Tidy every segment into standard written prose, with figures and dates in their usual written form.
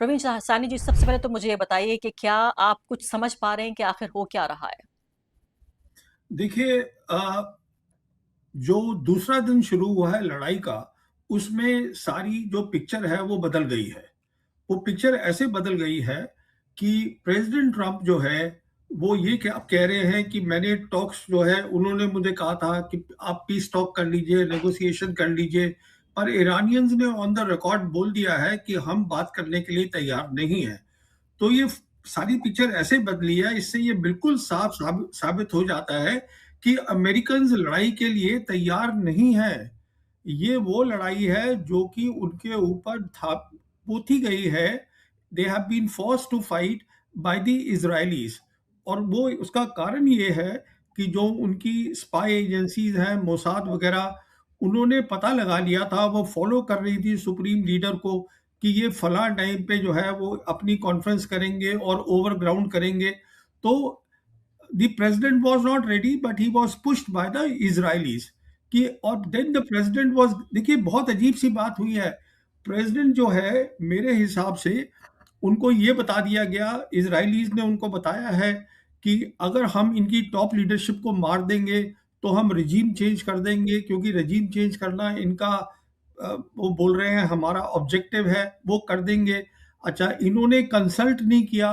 प्रवीण सानी जी, सबसे पहले तो मुझे ये बताइए कि क्या आप कुछ समझ पा रहे हैं कि आखिर हो क्या रहा है? देखिए, जो दूसरा दिन शुरू हुआ है लड़ाई का, उसमें सारी जो पिक्चर है वो बदल गई है। वो पिक्चर ऐसे बदल गई है कि प्रेसिडेंट ट्रंप जो है, वो ये क्या कह रहे हैं कि मैंने टॉक्स जो है, उन्होंने मुझे कहा था कि आप पीस टॉक कर लीजिए, नेगोशिएशन कर लीजिए, पर ईरानियंस ने ऑन द रिकॉर्ड बोल दिया है कि हम बात करने के लिए तैयार नहीं हैं। तो ये सारी पिक्चर ऐसे बदली है, इससे ये बिल्कुल साबित हो जाता है कि अमेरिकन्स लड़ाई के लिए तैयार नहीं है। ये वो लड़ाई है जो कि उनके ऊपर पोती गई है। They have been forced to fight by the Israelis. और वो उसका कारण ये है कि जो उनकी स्पाई एजेंसीज हैं, मोसाद वगैरह, उन्होंने पता लगा लिया था, वो फॉलो कर रही थी सुप्रीम लीडर को कि ये फला टाइम पे जो है वो अपनी कॉन्फ्रेंस करेंगे और ओवरग्राउंड करेंगे। तो the president was not ready, but he was pushed by the Israelis कि, और देन द प्रेसिडेंट वाज, देखिए बहुत अजीब सी बात हुई है। प्रेसिडेंट जो है, मेरे हिसाब से उनको ये बता दिया गया, इजरायलीज ने उनको बताया है कि अगर हम इनकी टॉप लीडरशिप को मार देंगे तो हम रिजीम चेंज कर देंगे, क्योंकि रिजीम चेंज करना इनका वो बोल रहे हैं हमारा ऑब्जेक्टिव है, वो कर देंगे। अच्छा, इन्होंने कंसल्ट नहीं किया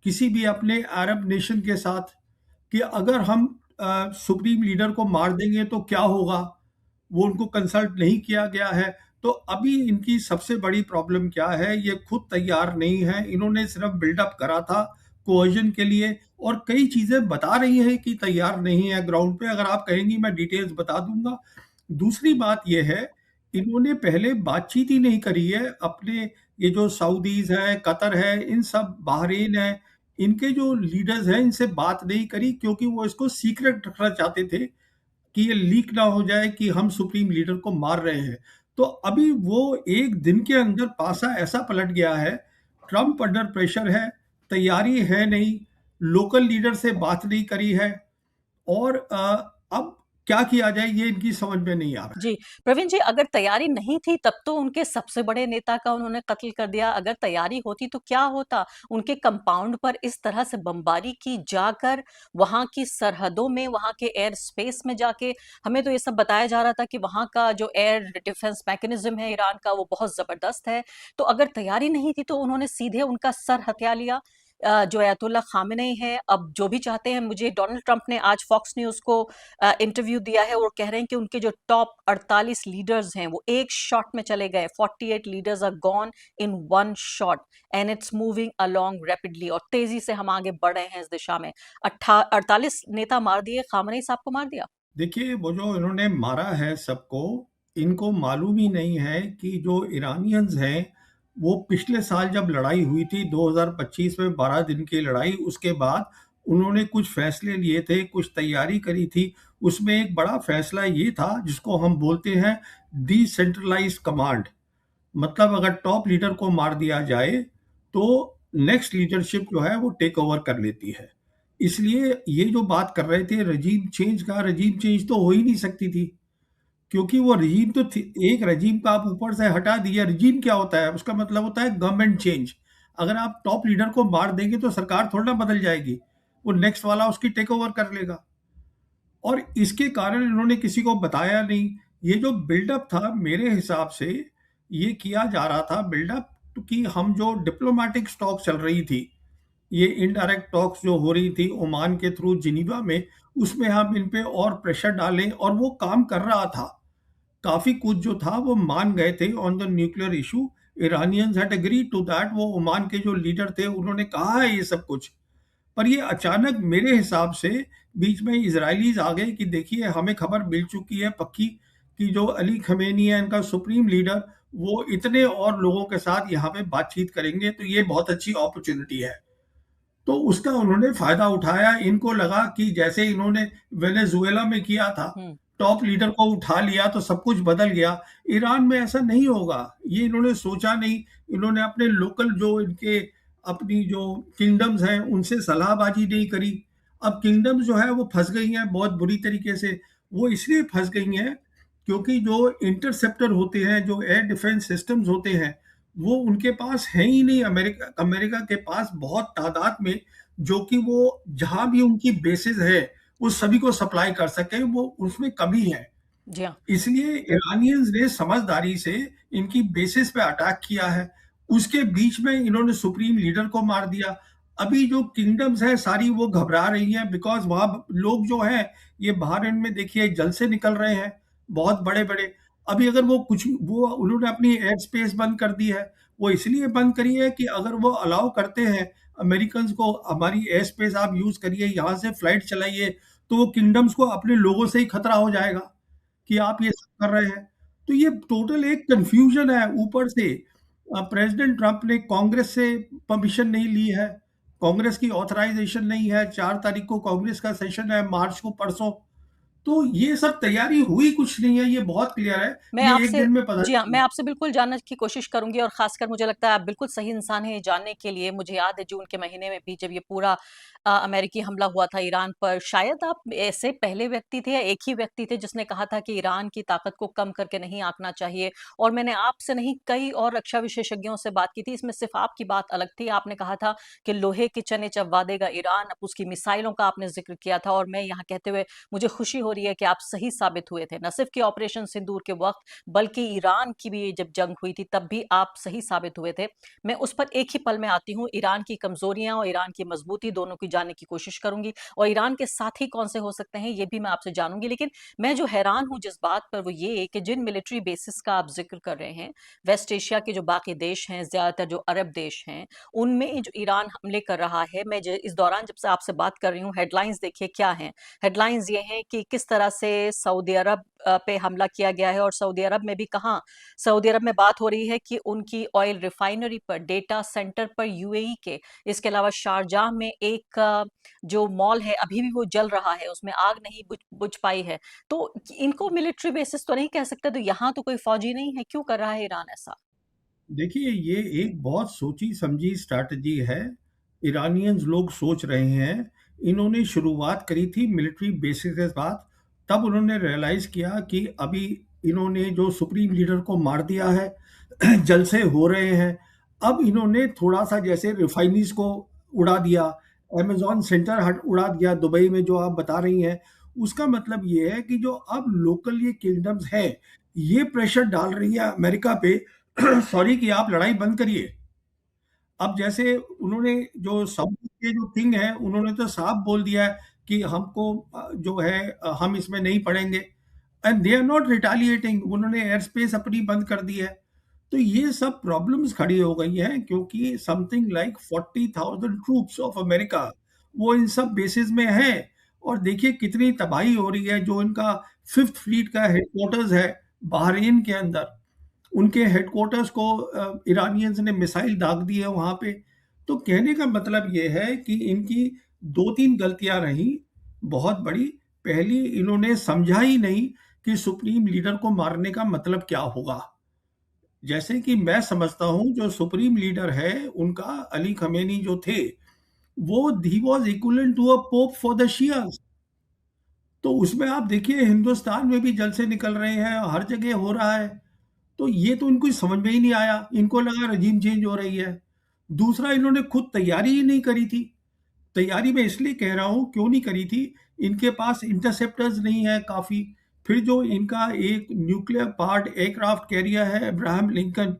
किसी भी अपने अरब नेशन के साथ कि अगर हम सुप्रीम लीडर को मार देंगे तो क्या होगा, वो उनको कंसल्ट नहीं किया गया है। तो अभी इनकी सबसे बड़ी प्रॉब्लम क्या है, ये खुद तैयार नहीं है। इन्होंने सिर्फ बिल्डअप करा था कोहेजन के लिए, और कई चीजें बता रही है कि तैयार नहीं है ग्राउंड पे। अगर आप कहेंगी मैं डिटेल्स बता दूंगा। दूसरी बात यह है, इन्होंने पहले बातचीत ही नहीं करी है अपने, ये जो सऊदीज है, कतर है, इन सब, बहरीन है, इनके जो लीडर्स हैं, इनसे बात नहीं करी, क्योंकि वो इसको सीक्रेट रखना चाहते थे कि ये लीक ना हो जाए कि हम सुप्रीम लीडर को मार रहे हैं। तो अभी वो एक दिन के अंदर पासा ऐसा पलट गया है। ट्रंप अंडर प्रेशर है, तैयारी है नहीं, लोकल लीडर से बात नहीं करी है, और अब क्या किया जाए ये इनकी समझ में नहीं आ रहा है। जी, प्रवीण जी, अगर तैयारी नहीं थी तब तो उनके सबसे बड़े नेता का उन्होंने कत्ल कर दिया। अगर तैयारी होती तो क्या होता? उनके कंपाउंड पर इस तरह से बमबारी की जाकर, वहां की सरहदों में, वहां के एयर स्पेस में जाके। हमें तो ये सब बताया जा रहा था कि वहां का जो एयर डिफेंस मैकेनिज्म है ईरान का, वो बहुत जबरदस्त है। तो अगर तैयारी नहीं थी तो उन्होंने सीधे उनका सर हत्या लिया। जो अयतुल्ला खामेनेई है, अब जो भी चाहते हैं, मुझे डोनाल्ड ट्रंप ने आज फॉक्स न्यूज को इंटरव्यू दिया है और कह रहे हैं कि उनके जो टॉप 48 लीडर्स हैं वो एक शॉट में चले गए। 48 leaders are gone in one shot and it's moving along rapidly, और तेजी से हम आगे बढ़ रहे हैं इस दिशा में। 48 नेता मार दिए, खामनेई साहब को मार दिया। देखिए, वो जो इन्होंने मारा है सबको, इनको मालूम ही नहीं है कि जो ईरानियंस हैं, वो पिछले साल जब लड़ाई हुई थी 2025 में, 12 दिन की लड़ाई, उसके बाद उन्होंने कुछ फैसले लिए थे, कुछ तैयारी करी थी। उसमें एक बड़ा फैसला ये था जिसको हम बोलते हैं डिसेंट्रलाइज्ड कमांड। मतलब अगर टॉप लीडर को मार दिया जाए तो नेक्स्ट लीडरशिप जो है वो टेक ओवर कर लेती है। इसलिए ये जो बात कर रहे थे रजीम चेंज का, रजीम चेंज तो हो ही नहीं सकती थी, क्योंकि वो रजीम तो एक रजीम का आप ऊपर से हटा दिया। रजीम क्या होता है? उसका मतलब होता है गवर्नमेंट चेंज। अगर आप टॉप लीडर को मार देंगे तो सरकार थोड़ा ना बदल जाएगी, वो नेक्स्ट वाला उसकी टेक ओवर कर लेगा। और इसके कारण इन्होंने किसी को बताया नहीं। ये जो बिल्डअप था, मेरे हिसाब से ये किया जा रहा था बिल्डअप, कि हम जो डिप्लोमेटिक स्टॉक चल रही थी, ये इनडायरेक्ट टॉक्स जो हो रही थी ओमान के थ्रू जिनीवा में, उसमें हम इन पे और प्रेशर डालें, और वो काम कर रहा था। काफी कुछ जो था वो मान गए थे on the nuclear issue. Iranians had agree to that. वो ओमान के जो लीडर थे उन्होंने कहा है ये सब कुछ। पर ये अचानक मेरे हिसाब से बीच में इजरायलीज आ गए कि देखिए, हमें खबर मिल चुकी है पक्की कि जो अली खमेनी है, इनका सुप्रीम लीडर, वो इतने और लोगों के साथ यहाँ पे बातचीत करेंगे, तो ये बहुत अच्छी अपॉर्चुनिटी है। तो उसका उन्होंने फायदा उठाया। इनको लगा कि जैसे इन्होंने वेनेजुएला में किया था, हम्म। टॉप लीडर को उठा लिया तो सब कुछ बदल गया। ईरान में ऐसा नहीं होगा, ये इन्होंने सोचा नहीं। इन्होंने अपने लोकल जो इनके अपनी जो किंगडम्स हैं उनसे सलाहबाजी नहीं करी। अब किंगडम्स जो है वो फंस गई हैं बहुत बुरी तरीके से। वो इसलिए फंस गई हैं क्योंकि जो इंटरसेप्टर होते हैं, जो एयर डिफेंस सिस्टम्स होते हैं, वो उनके पास है ही नहीं। अमेरिका अमेरिका के पास बहुत तादाद में, जो कि वो जहाँ भी उनकी बेसेस है, वो सभी को सप्लाई कर सके, वो उसमें कमी है। जी हाँ। इसलिए ईरानियंस ने समझदारी से इनकी बेसिस पे अटैक किया है। उसके बीच में इन्होंने सुप्रीम लीडर को मार दिया। अभी जो किंगडम्स हैं सारी वो घबरा रही हैं, बिकॉज़ वहाँ लोग जो हैं ये बहरीन में देखिए जल से निकल रहे हैं, बहुत बड़े-बड़े। अभी अगर वो कुछ वो उन्होंने अपनी एयर स्पेस बंद कर दी है। वो इसलिए बंद करी है कि अगर वो अलाउ करते हैं अमेरिकन्स को, हमारी एयर स्पेस आप यूज़ करिए, यहाँ से फ्लाइट चलाइए, तो वो किंगडम्स को अपने लोगों से ही खतरा हो जाएगा। कि आप ये सब कर रहे हैं। तो ये टोटल एक कन्फ्यूज़न है ऊपर से। प्रेज़िडेंट ट्रंप ने कांग्रेस से परमिशन नहीं ली है, कांग्रेस की ऑथराइज़ेशन नहीं है, 4 तारीख को कांग्रेस का सेशन है, मार्च को परसों। तो ये सब तैयारी हुई कुछ नहीं है, ये बहुत क्लियर है, मैं ये 1 आपसे दिन में पता जी हाँ, मैं चलेगा। आपसे बिल्कुल जानने की कोशिश करूँगी और ख़ासकर मुझे लगता है आप बिल्कुल सही इंसान हैं ये जानने के लिए। मुझे याद है जून के महीने में भी जब ये पूरा अमेरिकी हमला हुआ था ईरान पर, शायद आप ऐसे पहले व्यक्ति थे या एक ही व्यक्ति थे जिसने कहा था कि ईरान की ताकत को कम करके नहीं आंकना चाहिए। और मैंने आपसे नहीं कई और रक्षा विशेषज्ञों से बात की थी, इसमें सिर्फ़ आपकी बात अलग थी। आपने कहा था कि लोहे के चने चबा देगा ईरान, अब उसकी मिसाइलों का आपने ज़िक्र किया था और मैं यहाँ कहते हुए मुझे खुशी हो रही है कि आप सही साबित हुए थे। न सिर्फ़ कि ऑपरेशन सिंदूर के वक़्त बल्कि ईरान की भी जब जंग हुई थी तब भी आप सही साबित हुए थे। मैं उस पर एक ही पल में आती हूँ, ईरान की कमज़ोरियाँ और ईरान की मज़बूती दोनों की जानने की कोशिश करूँगी और ईरान के साथी कौन से हो सकते हैं ये भी मैं आपसे जानूँगी। लेकिन मैं जो हैरान हूँ जिस बात पर वो ये कि जिन मिलिट्री बेसिस का आप ज़िक्र कर रहे हैं, वेस्ट एशिया के जो बाकी देश हैं, ज़्यादातर जो अरब देश हैं, उनमें जो ईरान हमले कर रहा है, मैं ज इस दौरान जब से आपसे बात कर रही हूँ हेडलाइन्स देखिए क्या हैं। हेडलाइंस ये हैं कि किस तरह से सऊदी अरब पे हमला किया गया है और सऊदी अरब में भी कहाँ, सऊदी अरब में बात हो रही है कि उनकी ऑयल रिफाइनरी पर, डेटा सेंटर पर यूएई के, इसके अलावा शारजाह में एक जो मॉल है अभी भी वो जल रहा है, उसमें आग नहीं बुझ पाई है। तो इनको मिलिट्री बेसिस तो नहीं कह सकते, तो यहाँ तो कोई फौजी नहीं है, क्यों कर रहा है ईरान ऐसा? देखिए, ये एक बहुत सोची-समझी स्ट्रैटेजी है। इरानियंस लोग सोच रहे हैं, इन्होंने शुरुआत करी थी मिलिट्री बेसिस के साथ, तब उन्होंने रियलाइज़ किया कि अभी इन्होंने जो सुप्रीम लीडर को मार दिया है, जलसे हो रहे हैं। अब इन्होंने थोड़ा-सा जैसे रिफाइनरीज़ को उड़ा दिया, अमेज़न सेंटर हट उड़ा दिया दुबई में जो आप बता रही हैं। उसका मतलब ये है कि जो अब लोकल ये किंगडम्स हैं, ये प्रेशर डाल रही है अमेरिका पे सॉरी कि आप लड़ाई बंद करिए। अब जैसे उन्होंने जो साउथ के जो किंग हैं, उन्होंने तो साफ बोल दिया है कि हमको जो है हम इसमें नहीं पड़ेंगे and they are not retaliating. उन्होंने एयर स्पेस अपनी बंद कर दी है। तो ये सब प्रॉब्लम्स खड़ी हो गई हैं क्योंकि something like 40,000 troops of America वो इन सब बेसेस में हैं और देखिए कितनी तबाही हो रही है। जो इनका 5th फ्लीट का हेडक्वार्टर्स है बहरीन के अंदर, उनके हेडक्वार्टर्स को ईरानियंस ने मिसाइल दाग दी है वहाँ पे। तो कहने का मतलब ये है कि इनकी 2-3 गलतियाँ रहीं बहुत बड़ी। पहली, इन्होंने समझा ही नहीं कि सुप्रीम लीडर को मारने का मतलब क्या होगा। जैसे कि मैं समझता हूँ जो सुप्रीम लीडर है उनका अली खमेनी जो थे, वो he was equivalent to a pope for the Shias. तो उसमें आप देखिए हिंदुस्तान में भी जलसे निकल रहे हैं, हर जगह हो रहा है। तो ये तो इनको समझ में ही नहीं आया, इनको लगा रेजिम चेंज हो रही है। दूसरा, इन्होंने खुद तैयारी ही नहीं करी थी। तैयारी मैं इसलिए कह रहा हूँ, क्यों नहीं करी थी, इनके पास इंटरसेप्टर्स नहीं है काफ़ी। फिर जो इनका एक न्यूक्लियर पार्ट एयरक्राफ्ट कैरियर है अब्राहम लिंकन,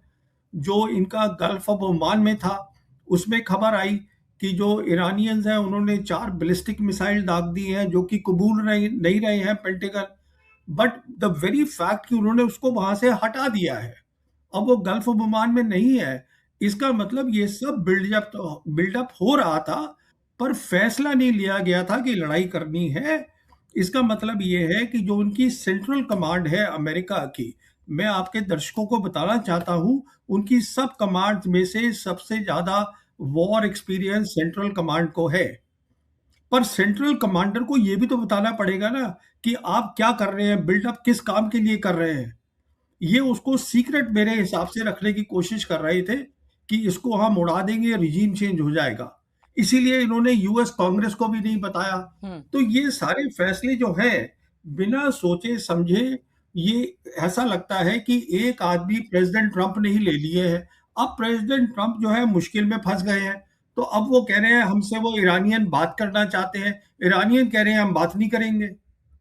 जो इनका गल्फ ऑफ ओमान में था, उसमें खबर आई कि जो ईरानियंस हैं उन्होंने 4 बैलिस्टिक मिसाइल दाग दी हैं जो कि कबूल नहीं रहे हैं pentagon. But the very fact कि उन्होंने उसको वहाँ से हटा दिया है, अब वो गल्फ ऑफ ओमान में नहीं है। इसका मतलब ये सब बिल्डअप हो रहा था, पर फैसला नहीं लिया गया था कि लड़ाई करनी है। इसका मतलब ये है कि जो उनकी सेंट्रल कमांड है अमेरिका की, मैं आपके दर्शकों को बताना चाहता हूँ, उनकी सब कमांड्स में से सबसे ज़्यादा वॉर एक्सपीरियंस सेंट्रल कमांड को है। पर सेंट्रल कमांडर को ये भी तो बताना पड़ेगा ना कि आप क्या कर रहे हैं, बिल्डअप किस काम के लिए कर रहे हैं। ये उसको सीक्रेट मेरे हिसाब से रखने की कोशिश कर रहे थे कि इसको हम उड़ा देंगे, रिजीम चेंज हो जाएगा। इसीलिए इन्होंने यूएस कांग्रेस को भी नहीं बताया। हुँ। तो ये सारे फैसले जो हैं, बिना सोचे समझे, ये ऐसा लगता है कि एक आदमी प्रेसिडेंट ट्रंप ने ही ले लिए हैं। अब प्रेसिडेंट ट्रंप जो है मुश्किल में फंस गए हैं। तो अब वो कह रहे हैं हमसे वो ईरानियन बात करना चाहते हैं, ईरानियन कह रहे हैं हम बात नहीं करेंगे।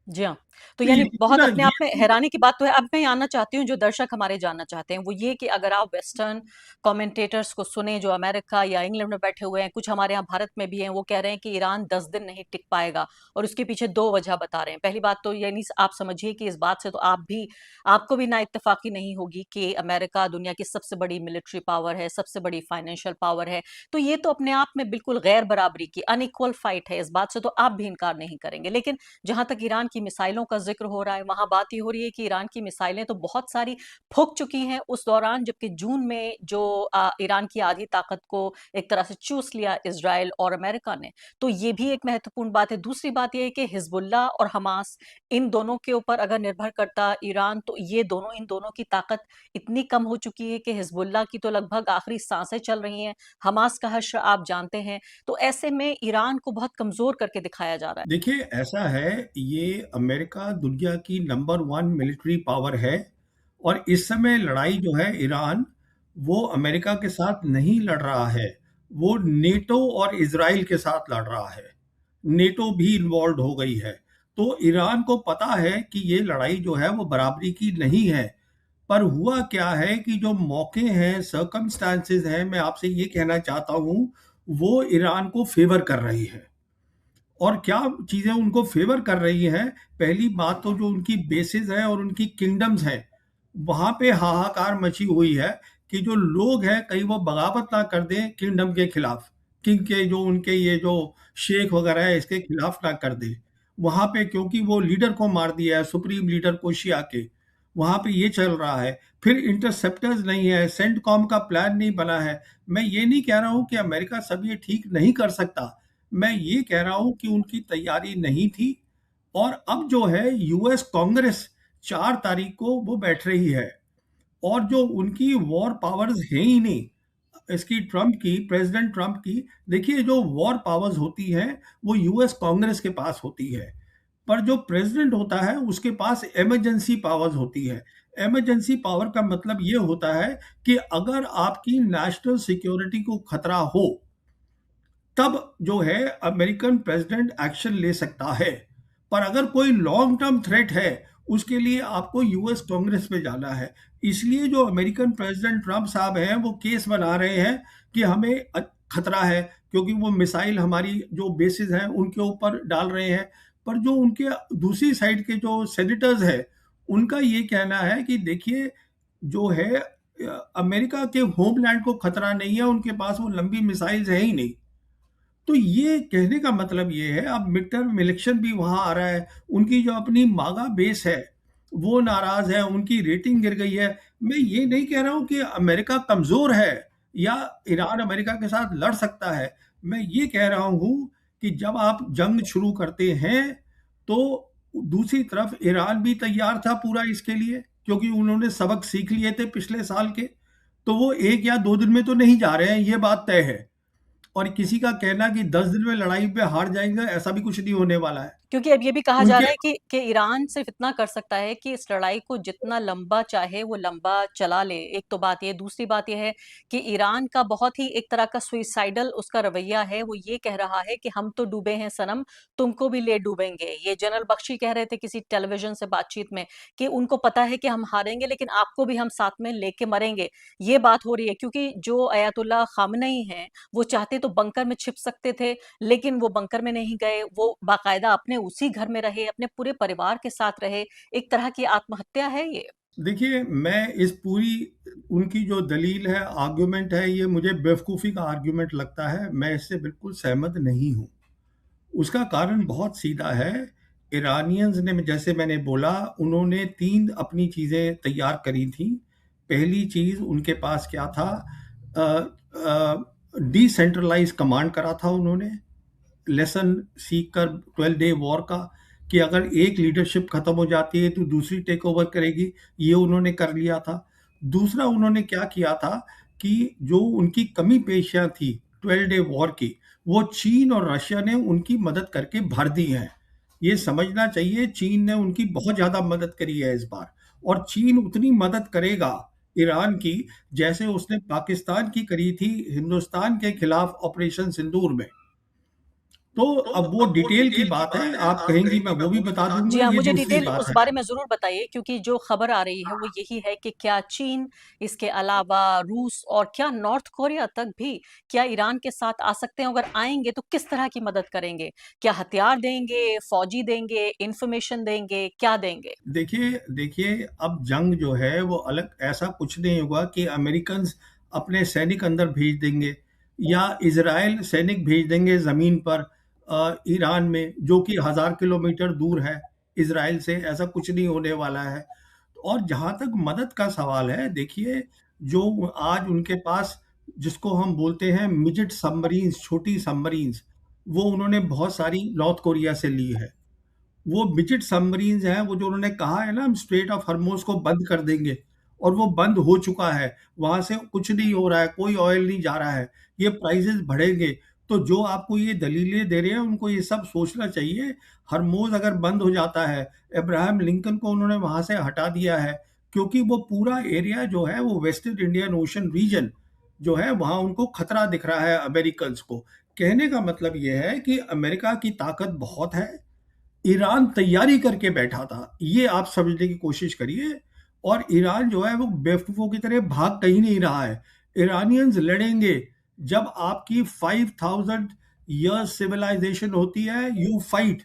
जी हाँ। तो तो यानी ये बहुत ना अपने ये आप में हैरानी की बात तो है। अब मैं जानना चाहती हूँ, जो दर्शक हमारे जानना चाहते हैं, वो ये कि अगर आप वेस्टर्न कमेंटेटर्स को सुने, जो अमेरिका या इंग्लैंड में बैठे हुए हैं, कुछ हमारे यहाँ भारत में भी हैं, वो कह रहे हैं कि ईरान 10 दिन नहीं टिक पाएगा और उसके पीछे 2 वजह बता रहे हैं। पहली बात तो यानी आप समझिए कि इस बात से तो आपको भी ना इत्तेफाकी नहीं होगी कि अमेरिका दुनिया की सबसे बड़ी मिलिट्री पावर है, सबसे बड़ी फाइनेंशियल पावर है। तो ये तो अपने आप में बिल्कुल गैर बराबरी की अनइक्वल फाइट है, इस बात से तो आप भी इनकार नहीं करेंगे। लेकिन जहां तक ईरान की मिसाइलों का जिक्र हो रहा है, वहां बात ये हो रही है कि ईरान की मिसाइलें तो बहुत सारी फूक चुकी हैं उस दौरान, जबकि जून में जो ईरान की आधी ताकत को एक तरह से चूस लिया इजराइल और अमेरिका ने। तो ये भी एक महत्वपूर्ण बात है। दूसरी बात यह है कि हिजबुल्ला और हमास, इन दोनों के ऊपर अगर निर्भर करता ईरान, तो ये दोनों, इन दोनों की ताकत इतनी कम हो चुकी है कि हिजबुल्ला की तो लगभग आखिरी सांसें चल रही हैं। हमास का हश्र आप जानते हैं। तो ऐसे में ईरान को बहुत कमजोर करके दिखाया जा रहा है। देखिए ऐसा है, ये अमेरिका दुनिया की नंबर वन मिलिट्री पावर है और इस समय लड़ाई जो है ईरान, वो अमेरिका के साथ नहीं लड़ रहा है, वो नेटो और इजराइल के साथ लड़ रहा है। नेटो भी इन्वॉल्व हो गई है। तो ईरान को पता है कि ये लड़ाई जो है वो बराबरी की नहीं है। पर हुआ क्या है कि जो मौके हैं, सर्कमस्टांसेस हैं, मैं आपसे ये कहना चाहता हूँ, वो ईरान को फेवर कर रही है। और क्या चीज़ें उनको फेवर कर रही हैं? पहली बात तो जो उनकी बेसेस हैं और उनकी किंगडम्स हैं, वहाँ पे हाहाकार मची हुई है कि जो लोग हैं कहीं वो बगावत ना कर दें किंगडम के खिलाफ, किंग के जो उनके ये जो शेख वगैरह है इसके खिलाफ ना कर दें। वहाँ पे क्योंकि वो लीडर को मार दिया है, सुप्रीम लीडर को शिया के, वहाँ पे ये चल रहा है। फिर इंटरसेप्टर्स नहीं है, सेंटकॉम का प्लान नहीं बना है। मैं ये नहीं कह रहा हूँ कि अमेरिका सब ये ठीक नहीं कर सकता, मैं ये कह रहा हूं कि उनकी तैयारी नहीं थी। और अब जो है यूएस कांग्रेस 4 तारीख को वो बैठ रही है और जो उनकी वॉर पावर्स हैं ही नहीं, इसकी ट्रंप की, प्रेसिडेंट ट्रंप की, देखिए जो वॉर पावर्स होती हैं वो यूएस कांग्रेस के पास होती है, पर जो प्रेसिडेंट होता है उसके पास इमरजेंसी पावर्स होती है। इमरजेंसी पावर का मतलब ये होता है कि अगर आपकी नेशनल सिक्योरिटी को खतरा हो, तब जो है अमेरिकन प्रेसिडेंट एक्शन ले सकता है। पर अगर कोई लॉन्ग टर्म थ्रेट है, उसके लिए आपको यूएस कांग्रेस में जाना है। इसलिए जो अमेरिकन प्रेसिडेंट ट्रंप साहब हैं वो केस बना रहे हैं कि हमें खतरा है, क्योंकि वो मिसाइल हमारी जो बेसिस हैं उनके ऊपर डाल रहे हैं। पर जो उनके दूसरी साइड के जो सेनेटर्स हैं, उनका ये कहना है कि देखिए जो है अमेरिका के होमलैंड को खतरा नहीं है, उनके पास वो लंबी मिसाइल्स है ही नहीं। तो ये कहने का मतलब ये है, अब मिड टर्म इलेक्शन भी वहाँ आ रहा है, उनकी जो अपनी मागा बेस है, वो नाराज़ है, उनकी रेटिंग गिर गई है। मैं ये नहीं कह रहा हूँ कि अमेरिका कमज़ोर है या ईरान अमेरिका के साथ लड़ सकता है। मैं ये कह रहा हूँ कि जब आप जंग शुरू करते हैं, तो दूसरी तरफ ईरान भी तैयार था पूरा इसके लिए, क्योंकि उन्होंने सबक सीख लिए थे पिछले साल के। तो वो 1 या 2 दिन में तो नहीं जा रहे हैं, ये बात तय है। और किसी का कहना कि 10 दिन में लड़ाई पे हार जाएँगे, ऐसा भी कुछ नहीं होने वाला है। क्योंकि अब ये भी कहा जा उनके रहा है कि ईरान सिर्फ इतना कर सकता है कि इस लड़ाई को जितना लंबा चाहे वो लंबा चला ले। एक तो बात ये, दूसरी बात ये है कि ईरान का बहुत ही एक तरह का सुइसाइडल उसका रवैया है। वो ये कह रहा है कि हम तो डूबे हैं सनम, तुमको भी ले डूबेंगे। ये जनरल बख्शी कह रहे थे किसी टेलीविजन से बातचीत में कि उनको पता है कि हम हारेंगे, लेकिन आपको भी हम साथ में लेके मरेंगे। ये बात हो रही है क्योंकि जो अयातुल्ला खामनेई हैं, वो चाहते तो बंकर में छिप सकते थे, लेकिन वो बंकर में नहीं गए। वो बाकायदा अपने उसी घर में रहे, अपने पूरे परिवार के साथ रहे। एक तरह की आत्महत्या है ये। देखिए, मैं इस पूरी उनकी जो दलील है, आर्गुमेंट है, ये मुझे बेवकूफ़ी का आर्गुमेंट लगता है। मैं इससे बिल्कुल सहमत नहीं हूँ। उसका कारण बहुत सीधा है। ईरानियंस ने, जैसे मैंने बोला, उन्होंने 3 अपनी चीज़ें तैयार करी थी। पहली चीज़ उनके पास क्या था, डिसेंट्रलाइज़ कमांड करा था उन्होंने। लेसन सीख कर 12 डे वॉर का, कि अगर एक लीडरशिप खत्म हो जाती है तो दूसरी टेक ओवर करेगी, ये उन्होंने कर लिया था। दूसरा उन्होंने क्या किया था कि जो उनकी कमी पेशियां थी 12 डे वॉर की, वो चीन और रशिया ने उनकी मदद करके भर दी हैं। ये समझना चाहिए, चीन ने उनकी बहुत ज़्यादा मदद करी है इस बार, और चीन उतनी मदद करेगा ईरान की, जैसे उसने पाकिस्तान की करी थी हिंदुस्तान के खिलाफ ऑपरेशन सिंदूर में। तो अब वो डिटेल की बात है, आप कहेंगी मैं वो भी बता जी दूंगा, हाँ, ये मुझे दूसरी डिटेल बात उस है। बारे में ज़रूर बताइए, क्योंकि जो खबर आ रही है वो यही है कि क्या चीन, इसके अलावा रूस और क्या नॉर्थ कोरिया तक भी क्या ईरान के साथ आ सकते हैं? अगर आएंगे तो किस तरह की मदद करेंगे? क्या हथियार देंगे, फौजी देंगे, इंफॉर्मेशन देंगे, क्या देंगे? देखिए देखिए, अब जंग जो है वो अलग, ऐसा कुछ नहीं होगा कि अमेरिकन अपने सैनिक अंदर भेज देंगे या इजराइल सैनिक भेज देंगे जमीन पर ईरान में, जो कि 1000 किलोमीटर दूर है इजराइल से। ऐसा कुछ नहीं होने वाला है। और जहां तक मदद का सवाल है, देखिए, जो आज उनके पास, जिसको हम बोलते हैं मिडिट सबमरीन्स, छोटी सबमरीन्स, वो उन्होंने बहुत सारी नॉर्थ कोरिया से ली है। वो मिडिट सबमरीन्स हैं, वो जो उन्होंने कहा है ना, हम स्ट्रेट ऑफ हॉर्मुज को बंद कर देंगे, और वो बंद हो चुका है। वहां से कुछ नहीं हो रहा है, कोई ऑयल नहीं जा रहा है। ये प्राइसेस बढ़ेंगे। तो जो आपको ये दलीलें दे रहे हैं, उनको ये सब सोचना चाहिए। हरमोज अगर बंद हो जाता है, अब्राहम लिंकन को उन्होंने वहां से हटा दिया है, क्योंकि वो पूरा एरिया जो है वो वेस्टर्न इंडियन ओशन रीजन जो है, वहां उनको खतरा दिख रहा है अमेरिकन को। कहने का मतलब ये है कि अमेरिका की ताकत बहुत है, ईरान तैयारी करके बैठा था, ये आप समझने की कोशिश करिए। और ईरान जो है वो बेवकूफ़ों की तरह भाग कहीं नहीं रहा है। ईरानियंस लड़ेंगे। जब आपकी 5000 ईयर्स सिविलाइजेशन होती है, यू फाइट।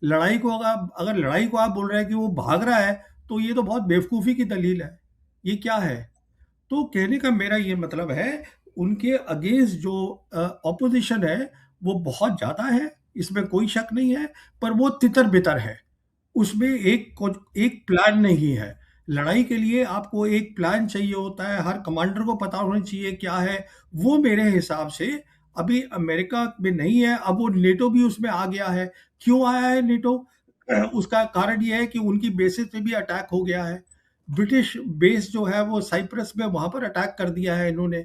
लड़ाई को अगर अगर लड़ाई को आप बोल रहे हैं कि वो भाग रहा है, तो ये तो बहुत बेवकूफ़ी की दलील है। ये क्या है? तो कहने का मेरा ये मतलब है, उनके अगेंस्ट जो ऑपोजिशन है वो बहुत ज़्यादा है, इसमें कोई शक नहीं है। पर वो तितर-बितर है। उसमें एक प्लान नहीं है। लड़ाई के लिए आपको एक प्लान चाहिए होता है, हर कमांडर को पता होना चाहिए क्या है। वो मेरे हिसाब से अभी अमेरिका में नहीं है। अब वो नेटो भी उसमें आ गया है। क्यों आया है नेटो? उसका कारण ये है कि उनकी बेसिस पे भी अटैक हो गया है। ब्रिटिश बेस जो है वो साइप्रस में, वहां पर अटैक कर दिया है इन्होंने।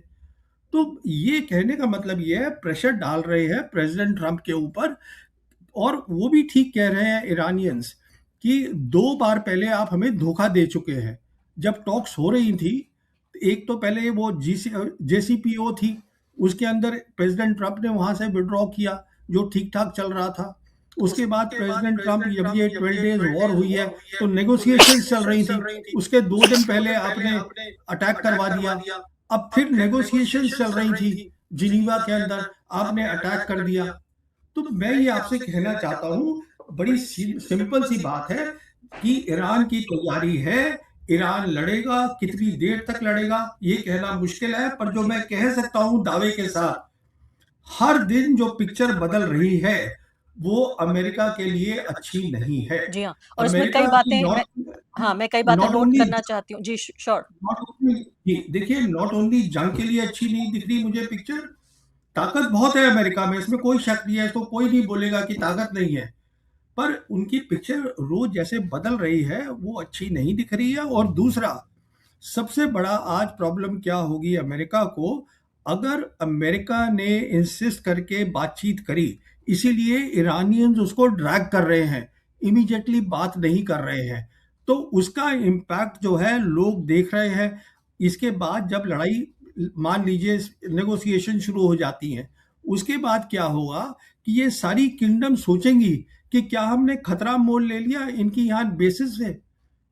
तो ये कहने का मतलब ये है, प्रेशर डाल रहे हैं प्रेसिडेंट ट्रंप के ऊपर। और वो भी ठीक कह रहे हैं ईरानियंस कि 2 बार पहले आप हमें धोखा दे चुके हैं। जब टॉक्स हो रही थी, एक तो पहले वो जेसीपीओ थी, उसके अंदर प्रेसिडेंट ट्रंप ने वहां से विड्रॉ किया, जो ठीक ठाक चल रहा था। उसके बाद प्रेसिडेंट ट्रंप, जब ये 12 डेज वॉर हुई है, तो नेगोशिएशंस चल रही थी। उसके 2 दिन पहले आपने अटैक करवा दिया। अब फिर नेगोशिएशंस चल रही थी जिनीवा के अंदर, आपने अटैक कर दिया। तो मैं ये आपसे कहना चाहता हूँ, बड़ी सिंपल सी बात है कि ईरान की तैयारी है। ईरान लड़ेगा, कितनी देर तक लड़ेगा ये कहना मुश्किल है, पर जो मैं कह सकता हूँ दावे के साथ, हर दिन जो पिक्चर बदल रही है वो अमेरिका के लिए अच्छी नहीं है। जी हाँ, और इसमें कई अमेरिका की बातें मैं नॉट हाँ, मैं कई बातें नॉट नोट ओनली करना चाहती हूँ। जी, श्योर। नॉट ओनली जी, देखिए, नॉट ओनली जंग के लिए अच्छी नहीं दिख रही मुझे पिक्चर। ताकत बहुत है अमेरिका में, इसमें कोई शक नहीं है, इसको कोई नहीं बोलेगा कि ताकत नहीं है। पर उनकी पिक्चर रोज जैसे बदल रही है, वो अच्छी नहीं दिख रही है। और दूसरा, सबसे बड़ा आज प्रॉब्लम क्या होगी अमेरिका को, अगर अमेरिका ने इंसिस्ट करके बातचीत करी, इसीलिए ईरानियंस उसको ड्रैग कर रहे हैं, इमीडिएटली बात नहीं कर रहे हैं, तो उसका इम्पैक्ट जो है लोग देख रहे हैं। इसके बाद जब लड़ाई, मान लीजिए नेगोशिएशन शुरू हो जाती हैं, उसके बाद क्या होगा कि ये सारी किंगडम सोचेंगी कि क्या हमने खतरा मोल ले लिया इनकी यहाँ बेसिस से,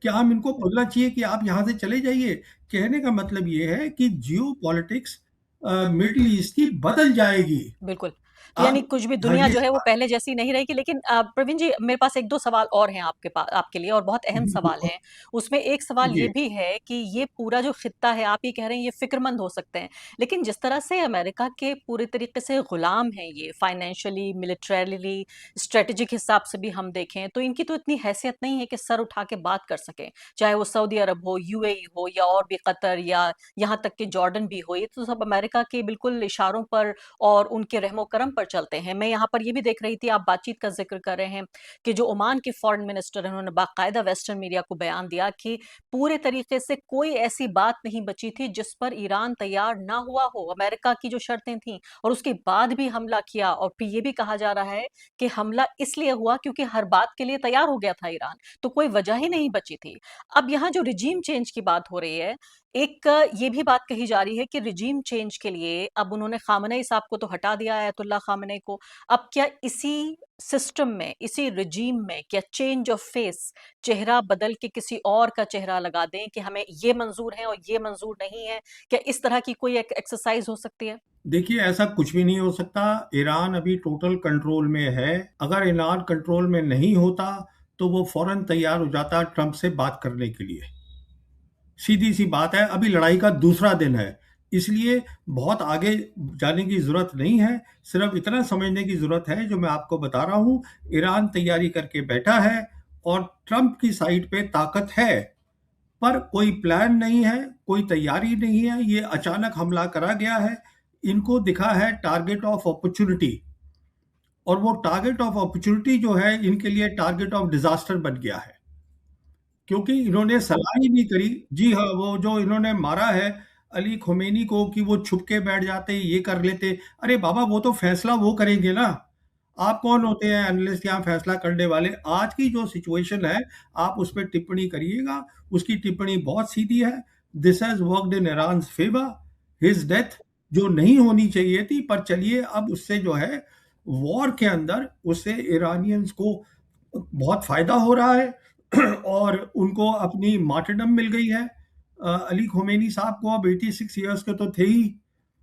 क्या हम इनको बोलना चाहिए कि आप यहाँ से चले जाइए। कहने का मतलब ये है कि जियो पॉलिटिक्स मिडल ईस्ट की बदल जाएगी। बिल्कुल। तो यानी आप, कुछ भी हाँ, दुनिया ये जो है वो पहले जैसी नहीं रहेगी, लेकिन प्रवीण जी, मेरे पास 1-2 सवाल और हैं आपके लिए, और बहुत अहम जी सवाल हैं। उसमें एक सवाल जी ये भी है कि ये पूरा जो खित्ता है, आप ये कह रहे हैं ये फ़िक्रमंद हो सकते हैं, लेकिन जिस तरह से अमेरिका के पूरे तरीके से गुलाम हैं ये, फाइनेंशियली, मिलिटरीली, स्ट्रैटेजिक हिसाब से भी हम देखें, तो इनकी तो इतनी हैसियत नहीं है कि सर उठा के बात कर सकें। चाहे वो सऊदी अरब हो, यूएई हो, या और भी कतर, या यहाँ तक कि जॉर्डन भी हो, ये तो सब अमेरिका के बिल्कुल इशारों पर और उनके रहमो करम पर चलते हैं। मैं यहाँ पर ये भी देख रही थी, आप बातचीत का ज़िक्र कर रहे हैं, कि जो ओमान के फॉरेन मिनिस्टर हैं, उन्होंने बाकायदा वेस्टर्न मीडिया को बयान दिया कि पूरे तरीके से कोई ऐसी बात नहीं बची थी जिस पर ईरान तैयार ना हुआ हो। अमेरिका की जो शर्तें थीं और उसके बाद भी हमला किया, और फिर ये भी कहा जा रहा है कि हमला इसलिए हुआ क्योंकि हर बात के लिए तैयार हो गया था ईरान, तो कोई वजह ही नहीं बची थी। अब यहाँ जो रिजीम चेंज की बात हो रही है, एक ये भी बात कही जा रही है कि रिजीम चेंज के लिए अब उन्होंने खामनेई साहब को तो हटा दिया है, आयतुल्लाह खामनेई को। अब क्या इसी सिस्टम में, इसी रिजीम में क्या चेंज ऑफ फेस, चेहरा बदल के किसी और का चेहरा लगा दें कि हमें ये मंजूर है और ये मंजूर नहीं है? क्या इस तरह की कोई एक एक्सरसाइज हो सकती है? देखिए, ऐसा कुछ भी नहीं हो सकता। ईरान अभी टोटल कंट्रोल में है। अगर ईरान कंट्रोल में नहीं होता, तो वो फ़ौरन तैयार हो जाता ट्रंप से बात करने के लिए। सीधी-सी बात है, अभी लड़ाई का दूसरा दिन है, इसलिए बहुत आगे जाने की ज़रूरत नहीं है। सिर्फ़ इतना समझने की ज़रूरत है, जो मैं आपको बता रहा हूँ, ईरान तैयारी करके बैठा है और ट्रंप की साइड पे ताकत है, पर कोई प्लान नहीं है, कोई तैयारी नहीं है, ये अचानक हमला करा गया है। इनको दिखा है टारगेट ऑफ अपॉर्च्युनिटी, और वो टारगेट ऑफ अपॉर्च्युनिटी जो है, इनके लिए टारगेट ऑफ डिज़ास्टर बन गया है। क्योंकि इन्होंने सलाह ही नहीं करी। जी हाँ, वो जो इन्होंने मारा है अली ख़ुमैनी को कि वो छुप के बैठ जाते, ये कर लेते। अरे बाबा, वो तो फैसला वो करेंगे ना। आप कौन होते हैं एनालिस्ट यहाँ फैसला करने वाले? आज की जो सिचुएशन है, आप उस पे टिप्पणी करिएगा, उसकी टिप्पणी बहुत सीधी है। This has worked in Iran's favour, his death जो नहीं होनी चाहिए थी, पर चलिए अब उससे जो है वॉर के अंदर उससे ईरानियंस को बहुत फ़ायदा हो रहा है और उनको अपनी मार्टरडम मिल गई है। अली ख़ुमैनी साहब को अब 86 इयर्स के तो थे ही,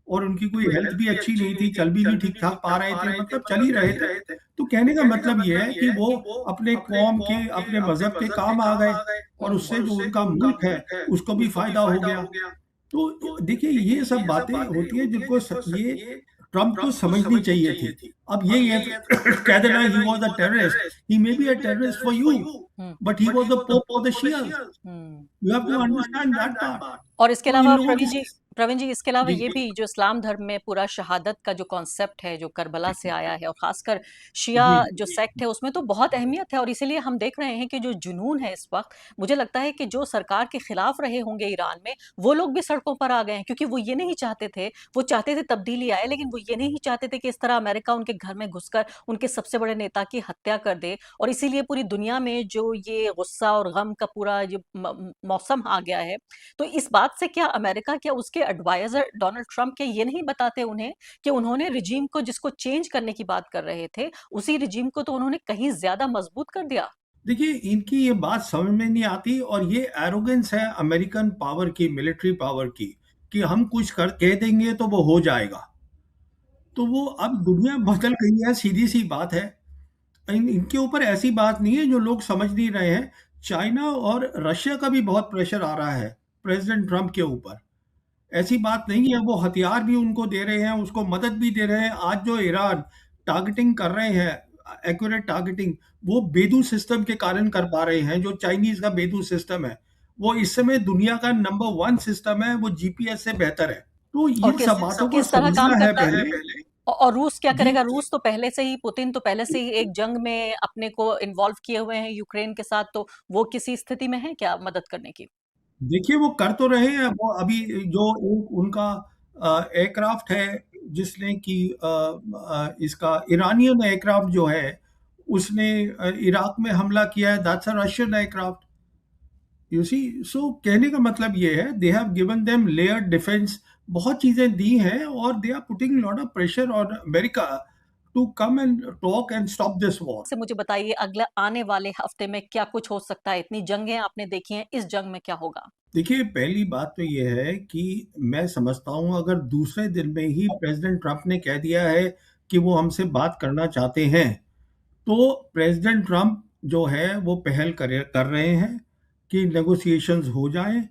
और उनकी कोई हेल्थ भी अच्छी नहीं थी, चल भी नहीं ठीक-ठाक पा रहे थे, मतलब चल ही रहे थे। तो कहने का मतलब ये है कि वो अपने कौम के, अपने मज़हब के काम आ गए, और हुँ। उससे जो उनका मुल्क है, उसको भी फ़ायदा हो गया। तो देखिए, ये सब बातें होती हैं जिनको ये ट्रंप को समझनी चाहिए थी। अब ये कह देना he was a terrorist, he may be a terrorist for you, hmm, but he was the pope for the Shias. Hmm. You have to understand that part. और इसके तो इन अलावा लोगों की प्रवीण जी, इसके अलावा जी, ये भी जो इस्लाम धर्म में पूरा शहादत का जो कॉन्सेप्ट है, जो करबला से आया है और ख़ासकर शिया जी, जो सेक्ट है, उसमें तो बहुत अहमियत है और इसीलिए हम देख रहे हैं कि जो जुनून है इस वक़्त, मुझे लगता है कि जो सरकार के खिलाफ रहे होंगे ईरान में, वो लोग भी सड़कों पर आ गए हैं क्योंकि वो ये नहीं चाहते थे, वो चाहते थे तब्दीली आए, लेकिन वो ये नहीं चाहते थे कि इस तरह अमेरिका उनके घर में घुसकर उनके सबसे बड़े नेता की हत्या कर दे। और इसीलिए पूरी दुनिया में जो ये गुस्सा और गम का पूरा जो मौसम आ गया है, तो इस बात से क्या अमेरिका, क्या उसके एडवाइजर डोनाल्ड ट्रंप के ये नहीं बताते उन्हें कि उन्होंने रिजीम को जिसको चेंज करने की बात कर रहे थे, उसी रिजीम को तो उन्होंने कहीं ज्यादा मजबूत कर दिया? देखिए, इनकी ये बात समझ में नहीं आती, और ये एरोगेंस है अमेरिकन पावर की, मिलिट्री पावर की, कि हम कुछ कर कह देंगे तो वो हो जाएगा। तो वो अब दुनिया बदल गई है, सीधी-सी बात है। इनके ऊपर ऐसी बात नहीं है जो लोग समझ नहीं रहे हैं। चाइना और रशिया का भी बहुत प्रेशर आ रहा है प्रेज़िडेंट ट्रंप के ऊपर। ऐसी बात नहीं है, वो हथियार भी उनको दे रहे हैं, उसको मदद भी दे रहे हैं। आज जो ईरान टारगेटिंग कर रहे हैं, एक्यूरेट टारगेटिंग, वो बेदू सिस्टम के कारण कर पा रहे हैं, जो चाइनीज़ का बेदू सिस्टम है। वो इस समय दुनिया का नंबर 1 सिस्टम है, वो जीपीएस से बेहतर है। तो और इन सब बातों को किस तरह काम समझना है करता है? पहले। और रूस क्या जी। करेगा? रूस तो पहले से ही, पुतिन तो पहले से ही एक जंग में अपने को इन्वॉल्व किए हुए हैं यूक्रेन के साथ, तो वो किसी स्थिति में है क्या मदद करने की? देखिए, वो कर तो रहे हैं। वो अभी जो एक उनका एयरक्राफ्ट है, जिसने कि इसका ईरानियन एयरक्राफ्ट जो है, उसने इराक में हमला किया है, that's a Russian aircraft. You see, so कहने का मतलब ये है, they have given them layered defence, बहुत चीजें दी हैं, और they are putting lot of pressure on America to come and talk and stop this war. से मुझे बताइए, अगला आने वाले हफ्ते में क्या कुछ हो सकता है? इतनी जंगें आपने देखी हैं, इस जंग में क्या होगा? देखिए, पहली बात तो ये है कि मैं समझता हूँ, अगर दूसरे दिन में ही प्रेसिडेंट ट्रंप ने कह दिया है कि वो हमसे बात करना चाहते हैं, तो प्रेसिडेंट ट्रंप जो है वो पहल कर रहे हैं कि नेगोशिएशंस हो जाएं।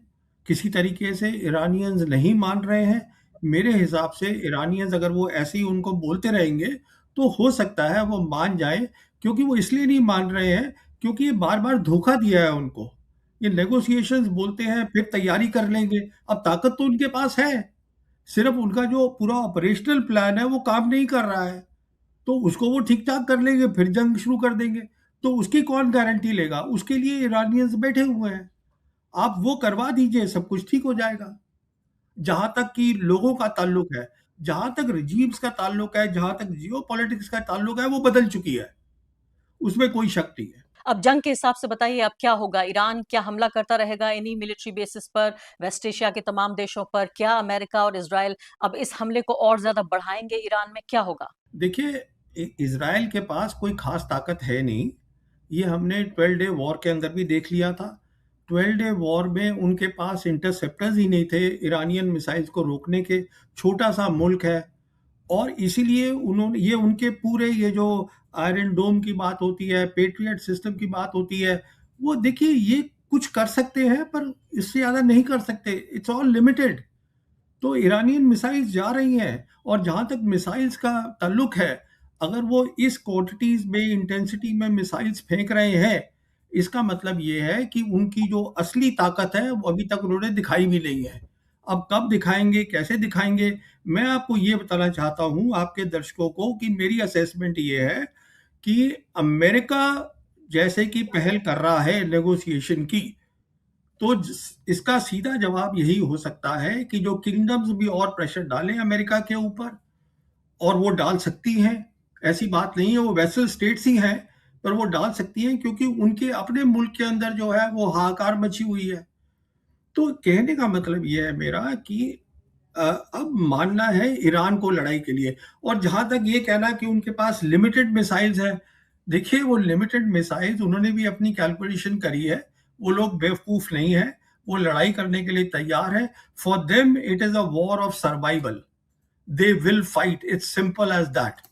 किसी तरीके से ईरानियंस नहीं मान रहे हैं। मेरे हिसाब से ईरानियंस अगर वो ऐसे ही उनको बोलते रहेंगे, तो हो सकता है वो मान जाएं। क्योंकि वो इसलिए नहीं मान रहे हैं, क्योंकि ये बार बार धोखा दिया है उनको। ये नेगोशिएशंस बोलते हैं, फिर तैयारी कर लेंगे। अब ताकत तो उनके पास है, सिर्फ उनका जो पूरा ऑपरेशनल प्लान है वो काम नहीं कर रहा है। तो उसको वो ठीक-ठाक कर लेंगे, फिर जंग शुरू कर देंगे। तो उसकी कौन गारंटी लेगा? उसके लिए ईरानियंस बैठे हुए हैं। आप वो करवा दीजिए, सब कुछ ठीक हो जाएगा। जहाँ तक कि लोगों का ताल्लुक है, जहाँ तक रिजीम्स का ताल्लुक है, जहाँ तक जियोपॉलिटिक्स का ताल्लुक है, वो बदल चुकी है। उसमें कोई शक नहीं है। अब जंग के हिसाब से बताइए अब क्या होगा? ईरान क्या हमला करता रहेगा इन्हीं मिलिट्री बेसिस पर, वेस्ट एशिया के तमाम देशों पर? क्या अमेरिका और इज़राइल अब इस हमले को और ज़्यादा बढ़ाएँगे ईरान में? क्या होगा? देखिए, इज़राइल के पास कोई ख़ास ताकत है नहीं। ये हमने 12 डे वॉर के अंदर भी देख लिया था। 12 डे वॉर में उनके पास इंटरसेप्टर्स ही नहीं थे ईरानियन मिसाइल्स को रोकने के। छोटा-सा मुल्क है और इसीलिए उन्होंने ये उनके पूरे ये जो आयरन डोम की बात होती है, पेट्रियट सिस्टम की बात होती है, वो देखिए ये कुछ कर सकते हैं पर इससे ज़्यादा नहीं कर सकते। It's all limited. तो ईरानियन मिसाइल्स जा रही हैं और जहाँ तक मिसाइल्स का ताल्लुक है, अगर वो इस क्वांटिटीज़ में, इंटेंसिटी में मिसाइल्स फेंक रहे हैं, इसका मतलब ये है कि उनकी जो असली ताकत है, वो अभी तक उन्होंने दिखाई भी नहीं है। अब कब दिखाएँगे, कैसे दिखाएँगे? मैं आपको ये बताना चाहता हूँ, आपके दर्शकों को कि मेरी असेसमेंट ये है कि अमेरिका जैसे कि पहल कर रहा है नेगोशिएशन की, तो इसका सीधा जवाब यही हो सकता है कि जो किंगडम्स भी और प्रेशर डालें अमेरिका के ऊपर, और वो डाल सकती हैं। ऐसी बात नहीं है, वो वेसल स्टेट्स ही हैं, पर वो डाल सकती हैं क्योंकि उनके अपने मुल्क के अंदर जो है वो हाहाकार मची हुई है। तो कहने का मतलब ये है मेरा कि अब मानना है ईरान को लड़ाई के लिए। और जहाँ तक ये कहना कि उनके पास लिमिटेड मिसाइल्स हैं, देखिए वो लिमिटेड मिसाइल्स उन्होंने भी अपनी कैलकुलेशन करी है। वो लोग बेवकूफ़ नहीं हैं, वो लड़ाई करने के लिए तैयार हैं। For them it is a war of survival. They will fight, it's simple as that.